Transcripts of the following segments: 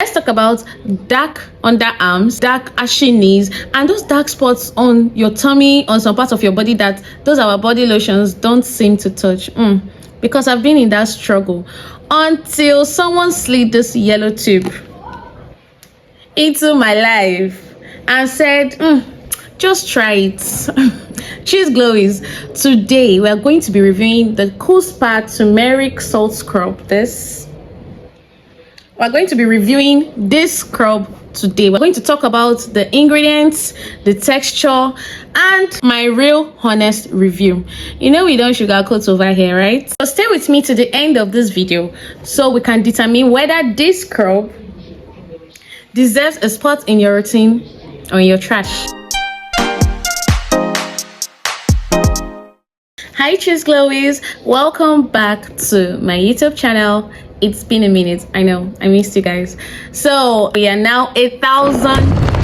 Let's talk about dark underarms, dark ashy knees, and those dark spots on your tummy, on some parts of your body that those our body lotions don't seem to touch. Because I've been in that struggle until someone slid this yellow tube into my life and said, just try it. Cheese glowies. Today we are going to be reviewing the Cool Spa Turmeric Salt Scrub. We're going to be reviewing this scrub today. We're going to talk about the ingredients, the texture, and my real honest review. You know we don't sugarcoat over here, right? So stay with me to the end of this video so we can determine whether this scrub deserves a spot in your routine or in your trash. Hi cheese glowies, welcome back to my YouTube channel. It's been a minute, I know, I missed you guys. So we are now 1,000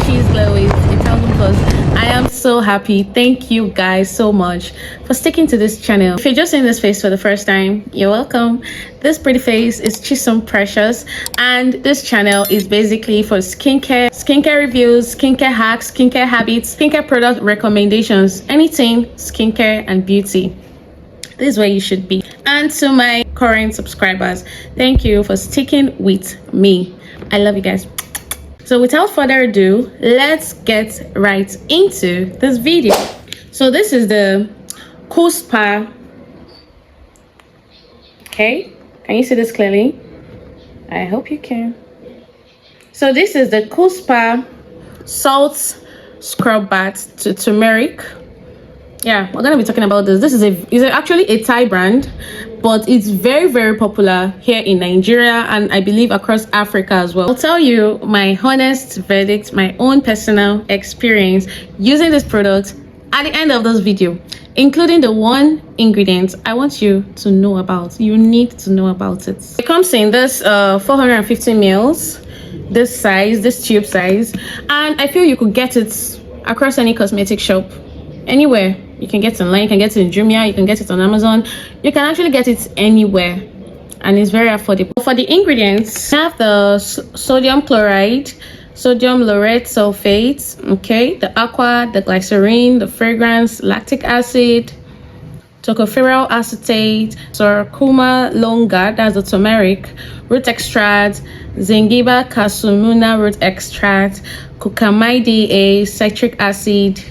cheese glowies, 1,000 plus. I am so happy. Thank you guys so much for sticking to this channel. If you're just seeing this face for the first time, you're welcome. This pretty face is Chisum Precious, and this channel is basically for skincare reviews, skincare hacks, skincare habits, skincare product recommendations, anything skincare and beauty. This is where you should be. And to my current subscribers, thank you for sticking with me. I love you guys. So without further ado, let's get right into this video. So this is the Cool Spa. Okay, can you see this clearly? I hope you can. So this is the Cool Spa Salt Scrub Bath to Turmeric. Yeah, we're gonna be talking about this. This is actually a Thai brand, but it's very popular here in Nigeria and I believe across Africa as well. I'll tell you my honest verdict, my own personal experience using this product at the end of this video, including the one ingredient I want you to know about. You need to know about it. It comes in this 450 mils, this size, this tube size, and I feel you could get it across any cosmetic shop, anywhere. You can get it online, you can get it in Jumia, you can get it on Amazon. You can actually get it anywhere and it's very affordable. For the ingredients, we have the sodium chloride, sodium laureth sulfate, okay, the aqua, the glycerin, the fragrance, lactic acid, tocopherol acetate, curcuma longa, that's the turmeric, root extract, Zingiber Cassumunar root extract, cucamide A, citric acid.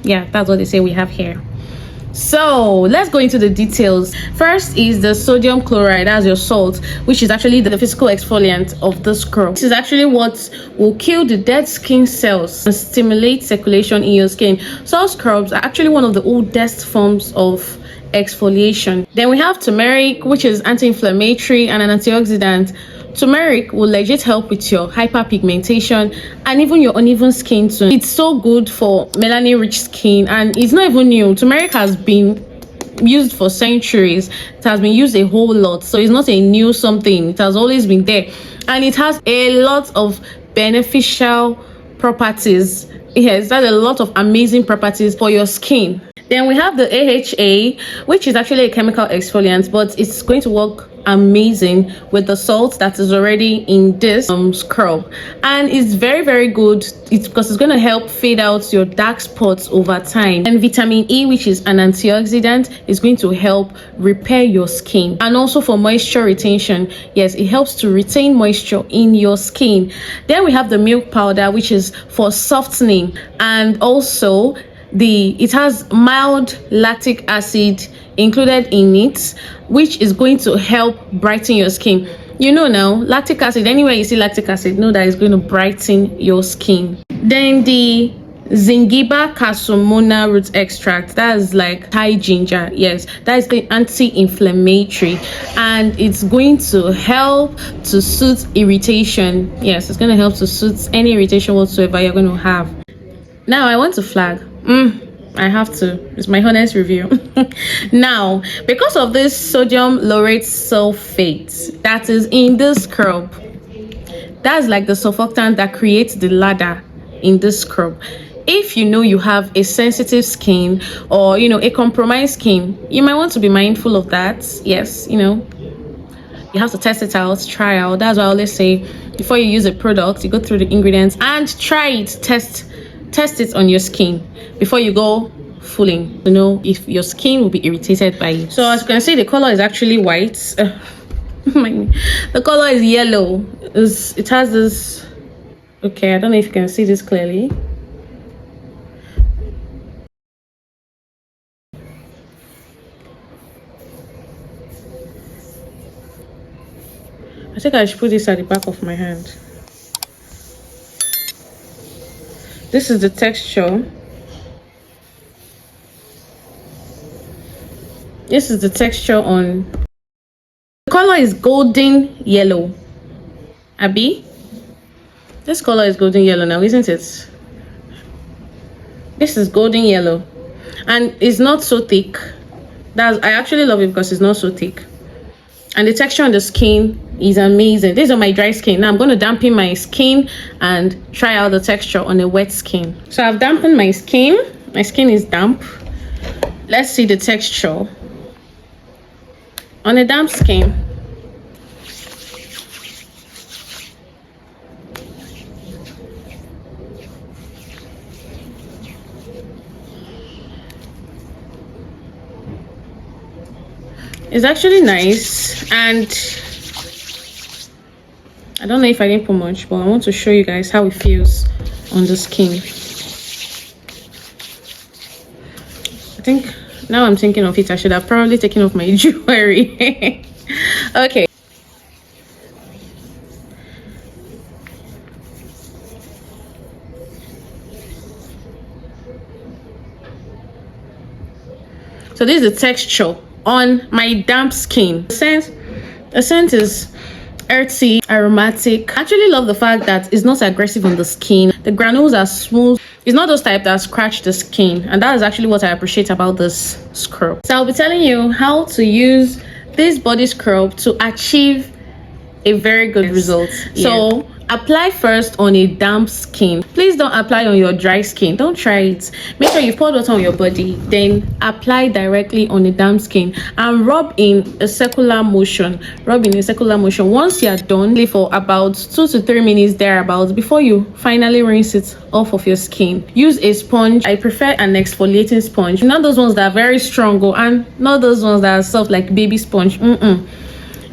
Yeah, that's what they say we have here. So let's go into the details. First is the sodium chloride, that's your salt, which is actually the physical exfoliant of the scrub. This is actually what will kill the dead skin cells and stimulate circulation in your skin. Salt scrubs are actually one of the oldest forms of exfoliation. Then we have turmeric, which is anti-inflammatory and an antioxidant. Turmeric will legit help with your hyperpigmentation and even your uneven skin tone. It's so good for melanin rich skin and it's not even new. Turmeric has been used for centuries. It has been used a whole lot, so it's not a new something. It has always been there and it has a lot of beneficial properties. Yes, that's a lot of amazing properties for your skin. Then we have the AHA, which is actually a chemical exfoliant, but it's going to work amazing with the salt that is already in this scrub, and it's very good. It's because it's going to help fade out your dark spots over time. And vitamin E, which is an antioxidant, is going to help repair your skin. And also for moisture retention, yes, it helps to retain moisture in your skin. Then we have the milk powder, which is for softening, and also it has mild lactic acid included in it, which is going to help brighten your skin. You know now, lactic acid, anywhere you see lactic acid, know that it's going to brighten your skin. Then the Zingiber Cassumunar root extract, that's like Thai ginger. Yes, that is the anti-inflammatory and it's going to help to soothe irritation. Yes, it's going to help to soothe any irritation whatsoever you're going to have. Now I want to flag, I have to, it's my honest review. Now, because of this sodium laureth sulfate that is in this scrub, that's like the surfactant that creates the lather in this scrub. If you know you have a sensitive skin or a compromised skin, you might want to be mindful of that. Yes, You have to test it out, try out. That's why I always say before you use a product, you go through the ingredients and try it, test it on your skin before you go fooling to know if your skin will be irritated by it. So as you can see, the color is actually white. The color is yellow. It has this, okay, I don't know if you can see this clearly. I think I should put this at the back of my hand. This is the texture. This is the texture on. The color is golden yellow. Abby, this color is golden yellow now, isn't it? This is golden yellow, and it's not so thick. I actually love it because it's not so thick, and the texture on the skin is amazing. This is on my dry skin. Now I'm going to dampen my skin and try out the texture on a wet skin. So I've dampened my skin. My skin is damp. Let's see the texture on a damp skin. It's actually nice, and I don't know if I didn't put much, but I want to show you guys how it feels on the skin. I think now I'm thinking of it, I should have probably taken off my jewelry. Okay. So this is the texture on my damp skin. The scent is earthy, aromatic. I actually love the fact that it's not aggressive on the skin. The granules are smooth. It's not those type that scratch the skin, and that is actually what I appreciate about this scrub. So I'll be telling you how to use this body scrub to achieve a very good result. So apply first on a damp skin. Please don't apply on your dry skin. Don't try it. Make sure you pour water on your body, then apply directly on a damp skin and rub in a circular motion. Once you are done, leave for about 2 to 3 minutes thereabouts before you finally rinse it off of your skin. Use a sponge. I prefer an exfoliating sponge, not those ones that are very strong, and not those ones that are soft like baby sponge.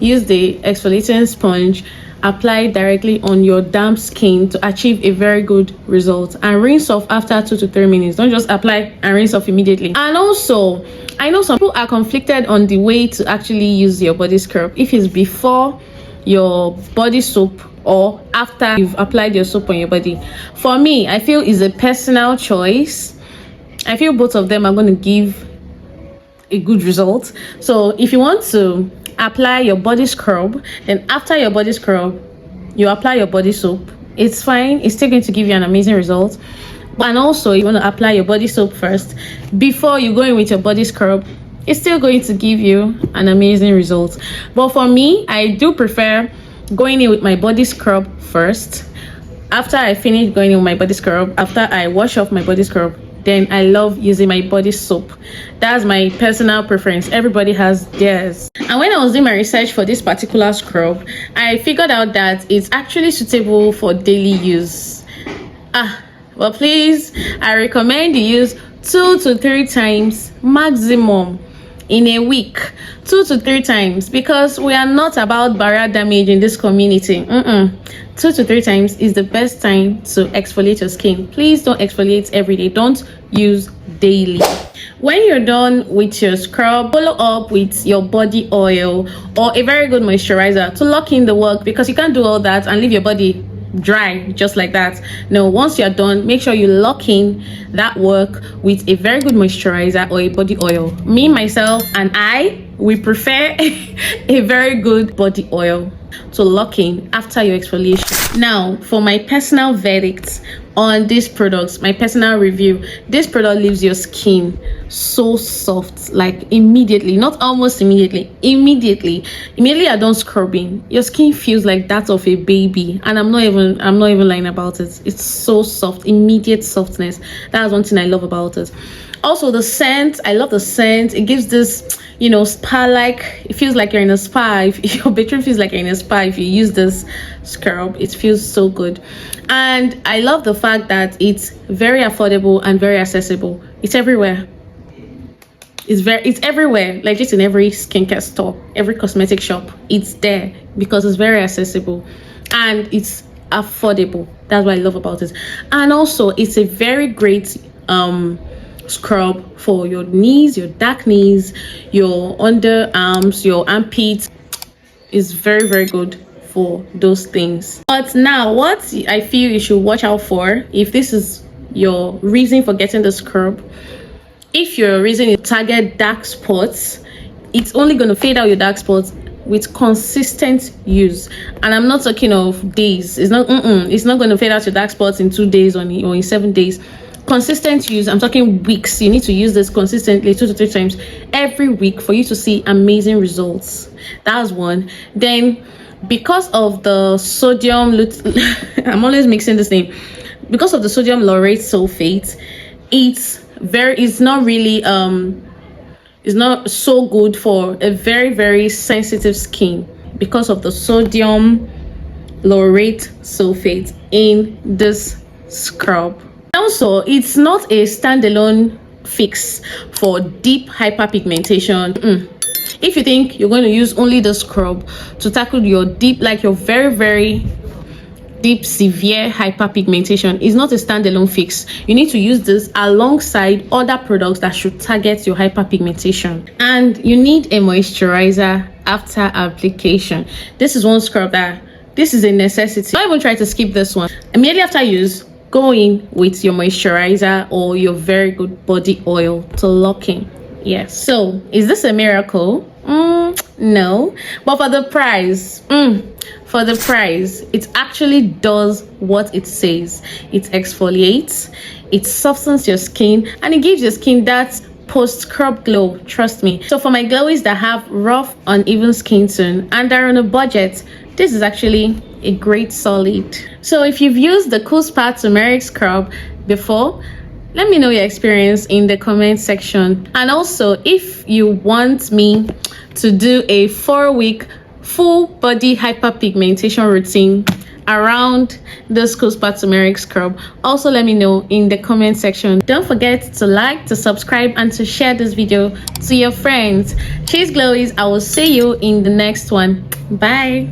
Use the exfoliating sponge. Apply directly on your damp skin to achieve a very good result, and rinse off after 2 to 3 minutes. Don't just apply and rinse off immediately. And also, I know some people are conflicted on the way to actually use your body scrub, if it's before your body soap or after you've applied your soap on your body. For me, I feel it's a personal choice. I feel both of them are going to give a good result. So if you want to apply your body scrub, then after your body scrub you apply your body soap, it's fine. It's still going to give you an amazing result. And also, you want to apply your body soap first before you go in with your body scrub, it's still going to give you an amazing result. But for me, I do prefer going in with my body scrub first. After I finish going in with my body scrub, after I wash off my body scrub, then I love using my body soap. That's my personal preference. Everybody has theirs. And when I was doing my research for this particular scrub, I figured out that it's actually suitable for daily use. But please, I recommend you use 2 to 3 times maximum in a week. 2 to 3 times, because we are not about barrier damage in this community. 2 to 3 times is the best time to exfoliate your skin. Please don't exfoliate every day. Don't use daily. When you're done with your scrub, follow up with your body oil or a very good moisturizer to lock in the work, because you can't do all that and leave your body dry just like that. No, once you're done, make sure you lock in that work with a very good moisturizer or a body oil. Me, myself, and we prefer a very good body oil to lock in after your exfoliation. Now, for my personal verdict on these products, my personal review, this product leaves your skin so soft, like immediately, not almost immediately, immediately you're done scrubbing, your skin feels like that of a baby. And I'm not even lying about it. It's so soft, immediate softness. That's one thing I love about it. Also the scent, I love the scent. It gives this, you know, spa like, it feels like you're in a spa. If your bedroom feels like you're in a spa if you use this scrub, it feels so good. And I love the fact that it's very affordable and very accessible. It's everywhere. It's everywhere, like just in every skincare store, every cosmetic shop. It's there because it's very accessible and it's affordable. That's what I love about it. And also it's a very great scrub for your knees, your dark knees, your underarms, your armpits. Is very, very good for those things. But now what I feel you should watch out for, if this is your reason for getting the scrub, if your reason is target dark spots, it's only going to fade out your dark spots with consistent use. And I'm not talking of days. It's not going to fade out your dark spots in 2 days or in 7 days. Consistent use, I'm talking weeks. You need to use this consistently 2 to 3 times every week for you to see amazing results. That's one. Then because of the sodium I'm always mixing this name. Because of the sodium laurate sulfate, it's not really it's not so good for a very, very sensitive skin because of the sodium laurate sulfate in this scrub. Also, it's not a standalone fix for deep hyperpigmentation. If you think you're going to use only the scrub to tackle your deep, like your very, very deep severe hyperpigmentation, is not a standalone fix. You need to use this alongside other products that should target your hyperpigmentation. And you need a moisturizer after application. This is one scrub that this is a necessity. Don't even try to skip this one. Immediately after use, go in with your moisturizer or your very good body oil to lock in. Yes. So is this a miracle? No, but for the price, it actually does what it says. It exfoliates, it softens your skin, and it gives your skin that post scrub glow. Trust me. So for my glowies that have rough, uneven skin tone and are on a budget, this is actually a great solid. So if you've used the Cool Spa Turmeric scrub before, let me know your experience in the comment section. And also, if you want me to do a 4-week full body hyperpigmentation routine around this Cool Spa Turmeric scrub, also let me know in the comment section. Don't forget to like, to subscribe, and to share this video to your friends. Cheers glowies, I will see you in the next one. Bye.